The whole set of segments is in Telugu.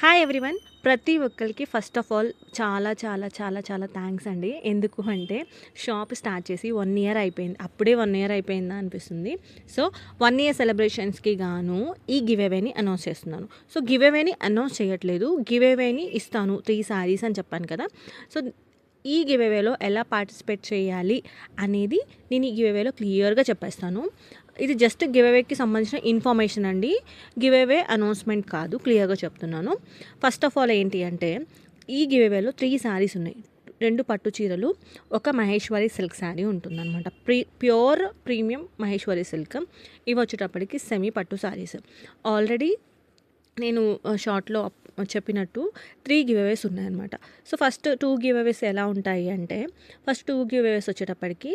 Hi everyone. ప్రతి ఒక్కరికి ఫస్ట్ ఆఫ్ ఆల్ చాలా చాలా చాలా చాలా థ్యాంక్స్ అండి. ఎందుకు అంటే షాప్ స్టార్ట్ చేసి 1 ఇయర్ అయిపోయింది. అప్పుడే 1 ఇయర్ అయిపోయిందా అనిపిస్తుంది. సో 1 ఇయర్ సెలబ్రేషన్స్‌కి గాను ఈ గివ్ అవేని అనౌన్స్ చేస్తున్నాను. సో గివ్ అవేని అనౌన్స్ చేయట్లేదు. గివ్ అవేని ఇస్తాను 3 శారీస్ అని చెప్పాను కదా! సో ఈ గివ్ అవేలో ఎలా పార్టిసిపేట్ చేయాలి అనేది నేను ఈ గివ్ అవేలో క్లియర్‌గా చెప్పేస్తాను. ఇది జస్ట్ గివ్ అవేకి సంబంధించిన ఇన్ఫర్మేషన్ అండి. గివ్ అవే అనౌన్స్మెంట్ కాదు. క్లియర్‌గా చెప్తున్నాను. ఫస్ట్ ఆఫ్ ఆల్ ఏంటి అంటే ఈ గివ్ అవేలో 3 శారీస్ ఉన్నాయి. 2 పట్టు చీరలు, ఒక మహేశ్వరి సిల్క్ శారీ ఉంటుందన్నమాట. Pure premium Maheshwari silk. ఇవి వచ్చేటప్పటికి సెమీ పట్టు శారీస్. ఆల్రెడీ నేను షార్ట్‌లో చెప్పినట్టు 3 గివ్ అవేస్ ఉన్నాయన్నమాట. సో ఫస్ట్ 2 గివ్ అవేస్ ఎలా ఉంటాయి అంటే ఫస్ట్ 2 గివ్ అవేస్ వచ్చేటప్పటికి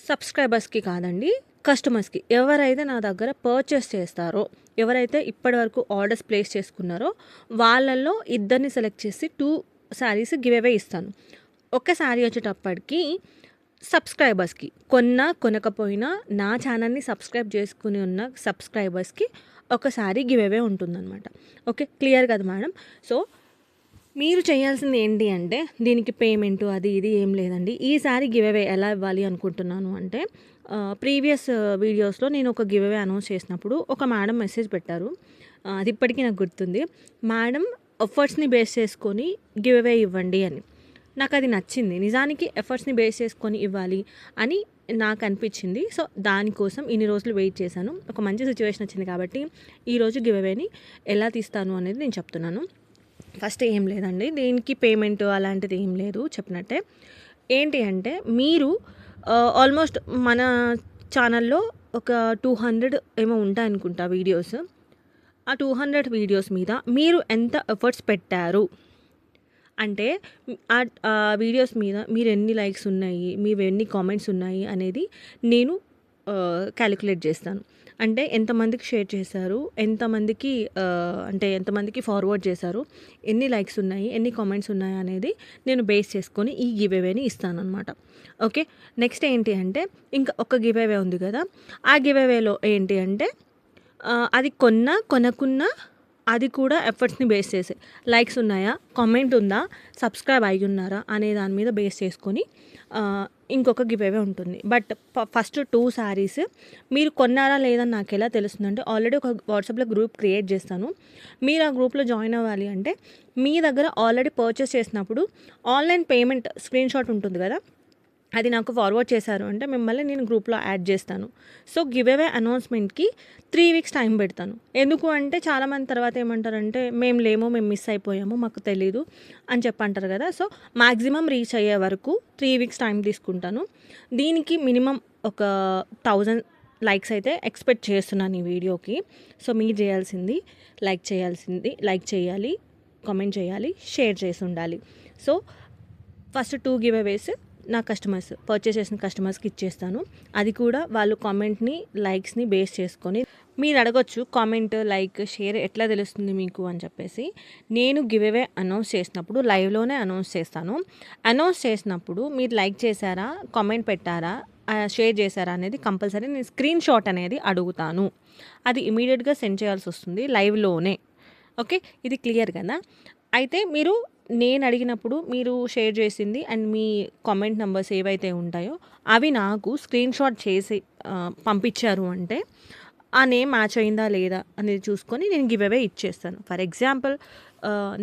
సబ్స్క్రైబర్స్‌కి కాదండి, కస్టమర్స్‌కి. ఎవరైతే నా దగ్గర పర్చేస్ చేస్తారో, ఎవరైతే ఇప్పటివరకు ఆర్డర్స్ ప్లేస్ చేసుకున్నారో వాళ్ళల్లో ఇద్దరిని సెలెక్ట్ చేసి 2 శారీస్ గివ్ అవే ఇస్తాను. ఒక శారీ వచ్చేటప్పటికి సబ్స్క్రైబర్స్‌కి, కొనకపోయినా నా ఛానల్‌ని సబ్స్క్రైబ్ చేసుకుని ఉన్న సబ్స్క్రైబర్స్‌కి ఒక శారీ గివ్ అవే ఉంటుందన్నమాట. ఓకే, క్లియర్ కదా మేడం? సో మీరు చేయాల్సింది ఏంటి అంటే దీనికి పేమెంట్ అది ఇది ఏం లేదండి. ఈసారి గివ్ అవే ఎలా ఇవ్వాలి అనుకుంటున్నాను అంటే ప్రీవియస్ వీడియోస్లో నేను ఒక గివ్ అవే అనౌన్స్ చేసినప్పుడు ఒక మేడం మెసేజ్ పెట్టారు. అది ఇప్పటికీ నాకు గుర్తుంది. మేడం ఎఫర్ట్స్ని బేస్ చేసుకొని గివ్ అవే ఇవ్వండి అని. నాకు అది నచ్చింది. నిజానికి ఎఫర్ట్స్ని బేస్ చేసుకొని ఇవ్వాలి అని నాకు అనిపించింది. సో దానికోసం ఇన్ని రోజులు వెయిట్ చేశాను. ఒక మంచి సిచ్యువేషన్ వచ్చింది కాబట్టి ఈరోజు గివ్ అవేని ఎలా తీస్తాను అనేది నేను చెప్తున్నాను. ఫస్ట్ ఏం లేదండి, దీనికి పేమెంట్ అలాంటిది ఏం లేదు. చెప్పినట్టే ఏంటి అంటే మీరు ఆల్మోస్ట్ మన ఛానల్లో ఒక 200 ఏమో ఉంటాయనుకుంటా వీడియోస్. ఆ 200 వీడియోస్ మీద మీరు ఎంత ఎఫర్ట్స్ పెట్టారు అంటే ఆ వీడియోస్ మీద మీరు ఎన్ని లైక్స్ ఉన్నాయి, మీరు ఎన్ని కామెంట్స్ ఉన్నాయి అనేది నేను క్యాలిక్యులేట్ చేస్తాను. అంటే ఎంతమందికి షేర్ చేశారు, ఎంతమందికి అంటే ఎంతమందికి ఫార్వర్డ్ చేశారు, ఎన్ని లైక్స్ ఉన్నాయి, ఎన్ని కామెంట్స్ ఉన్నాయి అనేది నేను బేస్ చేసుకొని ఈ గివ్ అవేని ఇస్తానన్నమాట. ఓకే, నెక్స్ట్ ఏంటి అంటే ఇంకా ఒక గివ్ అవే ఉంది కదా, ఆ గివ్ అవేలో ఏంటి అంటే అది కొనకున్నా అది కూడా ఎఫర్ట్స్ని బేస్ చేసే లైక్స్ ఉన్నాయా, కామెంట్ ఉందా, సబ్స్క్రైబ్ అయ్యి ఉన్నారా అనే దాని మీద బేస్ చేసుకొని ఇంకొక గివ్ అవే ఉంటుంది. బట్ ఫస్ట్ 2 శారీస్ మీరు కొన్నారా లేదని నాకు ఎలా తెలుస్తుందంటే ఆల్రెడీ ఒక వాట్సాప్లో గ్రూప్ క్రియేట్ చేస్తాను. మీరు ఆ గ్రూప్లో జాయిన్ అవ్వాలి అంటే మీ దగ్గర ఆల్రెడీ పర్చేస్ చేసినప్పుడు ఆన్లైన్ పేమెంట్ స్క్రీన్ షాట్ ఉంటుంది కదా, అది నాకు ఫార్వర్డ్ చేశారు అంటే మిమ్మల్ని నేను గ్రూప్లో యాడ్ చేస్తాను. సో గివ్ అవే అనౌన్స్మెంట్కి 3 వీక్స్ టైం పెడతాను. ఎందుకు అంటే చాలామంది తర్వాత ఏమంటారంటే మేము లేము, మేము మిస్ అయిపోయాము, మాకు తెలీదు అని చెప్పంటారు కదా. సో మ్యాక్సిమం రీచ్ అయ్యే వరకు 3 వీక్స్ టైం తీసుకుంటాను. దీనికి మినిమం ఒక 1000 లైక్స్ అయితే ఎక్స్పెక్ట్ చేస్తున్నాను ఈ వీడియోకి. సో మీరు చేయాల్సింది లైక్ చేయాలి, కామెంట్ చేయాలి, షేర్ చేసి ఉండాలి. సో ఫస్ట్ 2 గివ్ అవేస్ నా కస్టమర్స్ పర్చేస్ చేసిన కస్టమర్స్కి ఇచ్చేస్తాను. అది కూడా వాళ్ళు కామెంట్ని లైక్స్ని బేస్ చేసుకొని. మీరు అడగొచ్చు కామెంట్ లైక్ షేర్ ఎట్లా తెలుస్తుంది మీకు అని చెప్పేసి. నేను గివ్ అవే అనౌన్స్ చేసినప్పుడు లైవ్లోనే అనౌన్స్ చేస్తాను. అనౌన్స్ చేసినప్పుడు మీరు లైక్ చేశారా, కామెంట్ పెట్టారా, షేర్ చేశారా అనేది కంపల్సరీ నేను స్క్రీన్ షాట్ అనేది అడుగుతాను. అది ఇమీడియట్గా సెండ్ చేయాల్సి వస్తుంది లైవ్లోనే. ఓకే, ఇది క్లియర్ కదా. అయితే మీరు నేను అడిగినప్పుడు మీరు షేర్ చేసింది అండ్ మీ కామెంట్ నెంబర్స్ ఏవైతే ఉంటాయో అవి నాకు స్క్రీన్ షాట్ చేసి పంపించారు అంటే ఆ నేమ్ మ్యాచ్ అయిందా లేదా అనేది చూసుకొని నేను గివ్ అవే ఇచ్చేస్తాను. ఫర్ ఎగ్జాంపుల్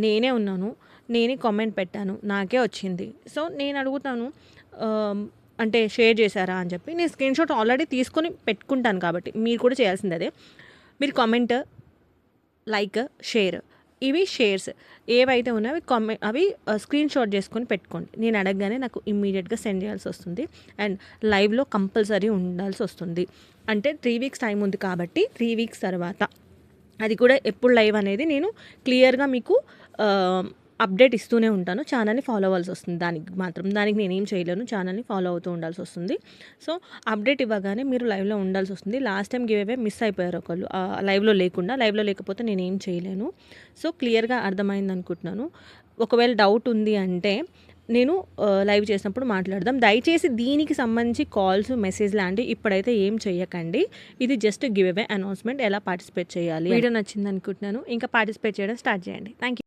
నేనే ఉన్నాను, నేనే కామెంట్ పెట్టాను, నాకే వచ్చింది. సో నేను అడుగుతాను అంటే షేర్ చేశారా అని చెప్పి. నేను స్క్రీన్ షాట్ ఆల్రెడీ తీసుకొని పెట్టుకుంటాను కాబట్టి మీరు కూడా చేయాల్సింది అదే. మీరు కామెంట్, లైక్, షేర్, ఇవి షేర్స్ ఏవైతే ఉన్నాయో అవి స్క్రీన్ షాట్ చేసుకొని పెట్టుకోండి. నేను అడగగానే నాకు ఇమ్మీడియట్గా సెండ్ చేయాల్సి వస్తుంది అండ్ లైవ్లో కంపల్సరీ ఉండాల్సి వస్తుంది. అంటే 3 వీక్స్ టైం ఉంది కాబట్టి 3 వీక్స్ తర్వాత అది కూడా ఎప్పుడు లైవ్ అనేది నేను క్లియర్గా మీకు అప్డేట్ ఇస్తూనే ఉంటాను. ఛానల్ని ఫాలో అవ్వాల్సి వస్తుంది. దానికి నేనేం చేయలేను, ఛానల్ని ఫాలో అవుతూ ఉండాల్సి వస్తుంది. సో అప్డేట్ ఇవ్వగానే మీరు లైవ్లో ఉండాల్సి వస్తుంది. Last time give away miss అయిపోయారు ఒకళ్ళు లైవ్లో లేకపోతే నేనేం చేయలేను. సో క్లియర్గా అర్థమైంది అనుకుంటున్నాను. ఒకవేళ డౌట్ ఉంది అంటే నేను లైవ్ చేసినప్పుడు మాట్లాడదాం. దయచేసి దీనికి సంబంధించి కాల్స్, మెసేజ్ లాంటివి ఇప్పుడైతే ఏం చెయ్యకండి. ఇది జస్ట్ గివ్ అవే అనౌన్స్మెంట్. ఎలా పార్టిసిపేట్ చేయాలి. వీడియో నచ్చింది అనుకుంటున్నాను. ఇంకా పార్టిసిపేట్ చేయడం స్టార్ట్ చేయండి. Thank you.